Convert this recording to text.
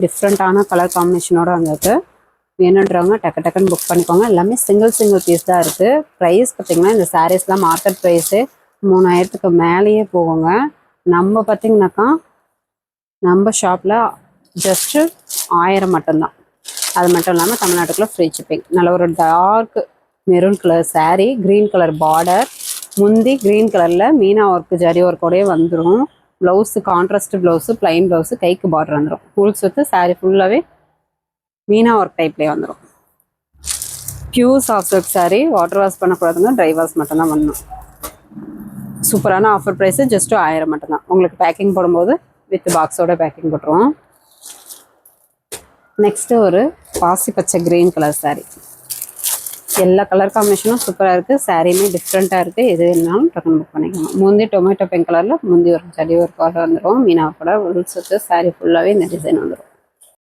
டிஃப்ரெண்ட்டான கலர் காம்பினேஷனோட வந்திருக்கு. வேணுன்றவங்க டக்கு டக்குன்னு புக் பண்ணிக்கோங்க. எல்லாமே சிங்கிள் பீஸ் தான் இருக்குது. ப்ரைஸ் பார்த்திங்கன்னா இந்த சாரீஸ்லாம் மார்க்கெட் ப்ரைஸு 3000க்கு மேலேயே போகுங்க. நம்ம பார்த்திங்கனாக்கா நம்ம ஷாப்பில் ஜஸ்ட்டு 1000 மட்டும்தான். அது மட்டும் இல்லாமல் தமிழ்நாட்டுக்குள்ளே ஃப்ரீ ஷிப்பிங். நல்ல ஒரு dark maroon colour sari, green colour border, முந்தி க்ரீன் கலரில் மீனா ஒர்க்கு ஜரி ஒர்க்கோடய வந்துடும். Blouse contrast blouse, plain blouse, கைக்கு பார்டர் வந்துடும். ஃபுல் சுற்று சாரீ ஃபுல்லாகவே மீனா ஒர்க் டைப்லேயே வந்துடும். Pure soft silk sari. Water wash பண்ணக்கூடாதுங்க, ட்ரை வாஷ் மட்டும்தான் பண்ணணும். சூப்பரான ஆஃபர் ப்ரைஸு ஜஸ்ட்டு 1000 மட்டும்தான். உங்களுக்கு பேக்கிங் போடும்போது வித் பாக்ஸோட பேக்கிங் போட்டுருவோம். நெக்ஸ்ட்டு ஒரு பாசி பச்சை க்ரீன் கலர் சாரீ. எல்லா கலர் காம்பினேஷனும் சூப்பராக இருக்குது. சாரியுமே டிஃப்ரெண்ட்டாக இருக்குது. எது வேணாலும் டக்குன்னு புக் பண்ணிக்கணும். முந்தி டொமேட்டோ பிங்க் கலரில் முந்தி ஒரு ஜடி ஒரு கலர் வந்துடும். மீனா கூட உள் சுற்று சாரீ ஃபுல்லாகவே இந்த டிசைன் வந்துடும்.